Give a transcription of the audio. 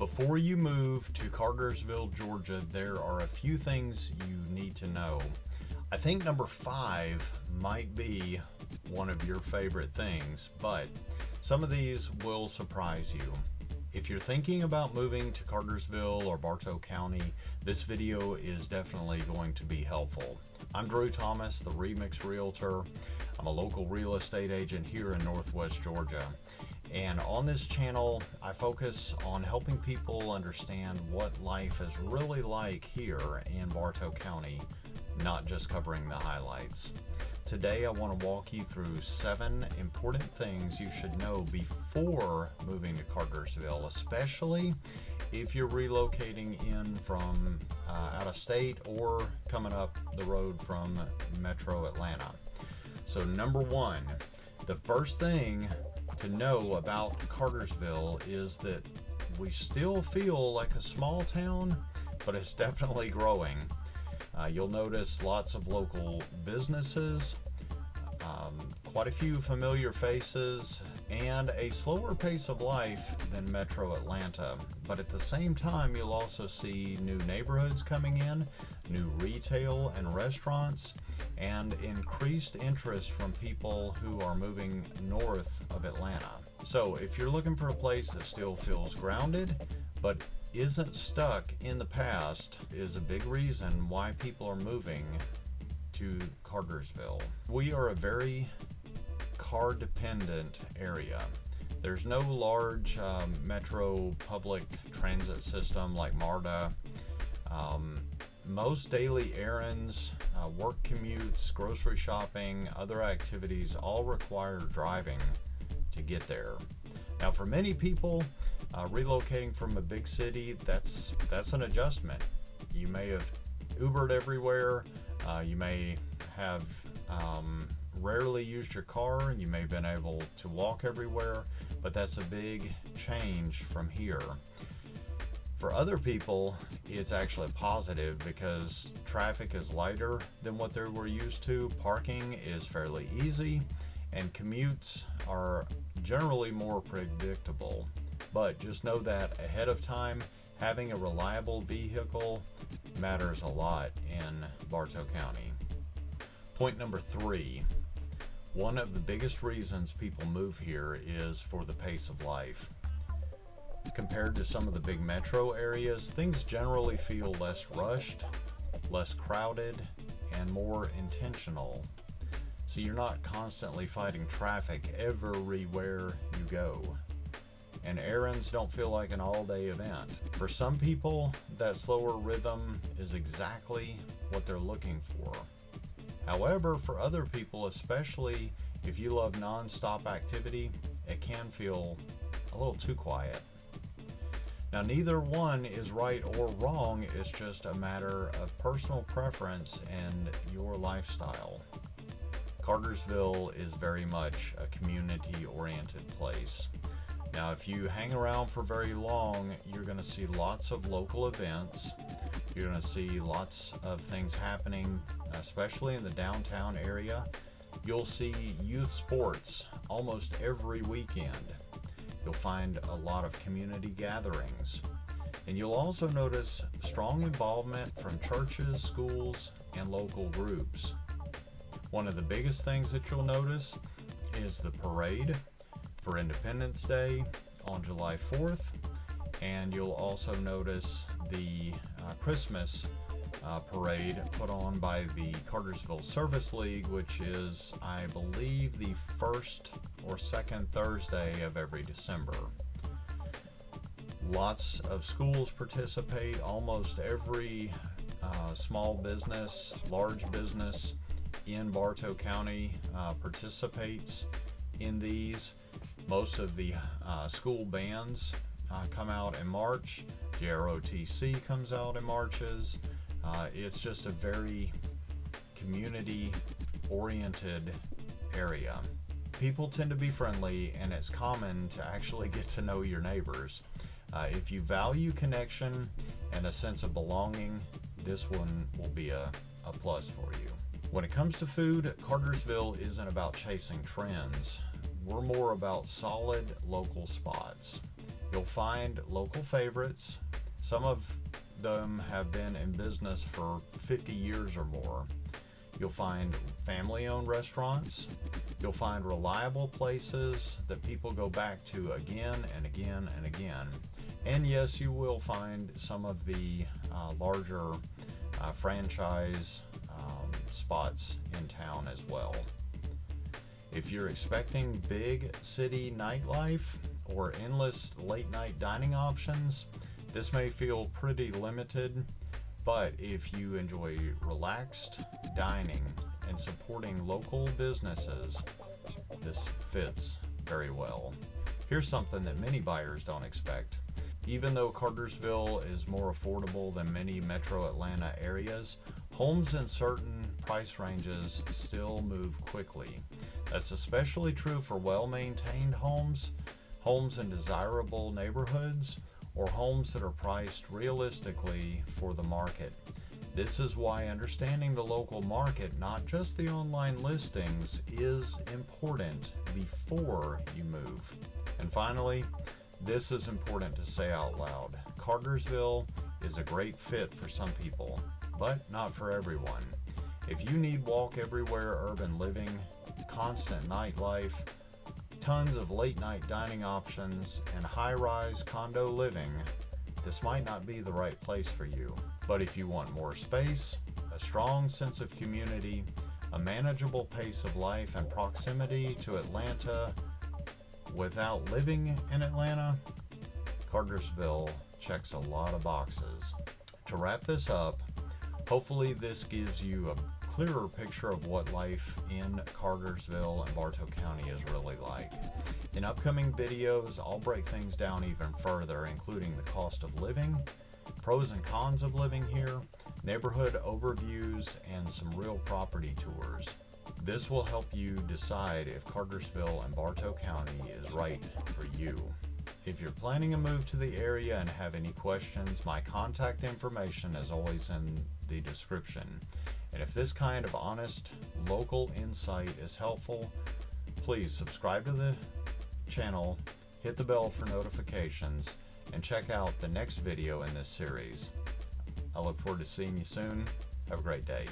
Before you move to Cartersville, Georgia, there are a few things you need to know. I think number 5 might be one of your favorite things, but some of these will surprise you. If you're thinking about moving to Cartersville or Bartow County, this video is definitely going to be helpful. I'm Drew Thomas, the Remix Realtor. I'm a local real estate agent here in Northwest Georgia. And on this channel, I focus on helping people understand what life is really like here in Bartow County, not just covering the highlights. Today, I want to walk you through 7 important things you should know before moving to Cartersville, especially if you're relocating in from out of state or coming up the road from Metro Atlanta. So number 1, the first thing to know about Cartersville is that we still feel like a small town, but it's definitely growing. You'll notice lots of local businesses, quite a few familiar faces, and a slower pace of life than Metro Atlanta. But at the same time, you'll also see new neighborhoods coming in, new retail and restaurants, and increased interest from people who are moving north of Atlanta. So if you're looking for a place that still feels grounded, but isn't stuck in the past, is a big reason why people are moving to Cartersville. We are a very car-dependent area. There's no large metro public transit system like MARTA. Most daily errands, work commutes, grocery shopping, other activities all require driving to get there. Now, for many people, relocating from a big city, that's an adjustment. You may have Ubered everywhere. You may have rarely used your car, and you may have been able to walk everywhere, but that's a big change from here. For other people, it's actually positive because traffic is lighter than what they were used to, parking is fairly easy, and commutes are generally more predictable. But just know that ahead of time, having a reliable vehicle matters a lot in Bartow County. Point number 3. One of the biggest reasons people move here is for the pace of life. Compared to some of the big metro areas, things generally feel less rushed, less crowded, and more intentional. So you're not constantly fighting traffic everywhere you go. And errands don't feel like an all-day event. For some people, that slower rhythm is exactly what they're looking for. However, for other people, especially if you love non-stop activity, it can feel a little too quiet. Now, neither one is right or wrong, it's just a matter of personal preference and your lifestyle. Cartersville is very much a community-oriented place. Now, if you hang around for very long, you're going to see lots of local events. You're going to see lots of things happening, especially in the downtown area. You'll see youth sports almost every weekend. You'll find a lot of community gatherings. And you'll also notice strong involvement from churches, schools, and local groups. One of the biggest things that you'll notice is the parade for Independence Day on July 4th, and you'll also notice the Christmas parade put on by the Cartersville Service League, which is, I believe, the first or second Thursday of every December. Lots of schools participate. Almost every small business, large business in Bartow County participates in these. Most of the school bands come out in March. JROTC comes out in Marches. It's just a very community-oriented area. People tend to be friendly, and it's common to actually get to know your neighbors. If you value connection and a sense of belonging, this one will be a plus for you. When it comes to food, Cartersville isn't about chasing trends. We're more about solid local spots. You'll find local favorites. Some of them have been in business for 50 years or more. You'll find family-owned restaurants. You'll find reliable places that people go back to again and again and again. And yes, you will find some of the larger franchise spots in town as well. If you're expecting big city nightlife or endless late night dining options, this may feel pretty limited, but if you enjoy relaxed dining and supporting local businesses, this fits very well. Here's something that many buyers don't expect. Even though Cartersville is more affordable than many metro Atlanta areas, homes in certain price ranges still move quickly. That's especially true for well-maintained homes, homes in desirable neighborhoods, or homes that are priced realistically for the market. This is why understanding the local market, not just the online listings, is important before you move. And finally, this is important to say out loud. Cartersville is a great fit for some people, but not for everyone. If you need walk everywhere urban living, constant nightlife, tons of late night dining options, and high-rise condo living, this might not be the right place for you. But if you want more space, a strong sense of community, a manageable pace of life, and proximity to Atlanta without living in Atlanta, Cartersville checks a lot of boxes. To wrap this up, hopefully this gives you a clearer picture of what life in Cartersville and Bartow County is really like. In upcoming videos, I'll break things down even further, including the cost of living, pros and cons of living here, neighborhood overviews, and some real property tours. This will help you decide if Cartersville and Bartow County is right for you. If you're planning a move to the area and have any questions, my contact information is always in the description. And if this kind of honest local insight is helpful, please subscribe to the channel, hit the bell for notifications, and check out the next video in this series. I look forward to seeing you soon. Have a great day.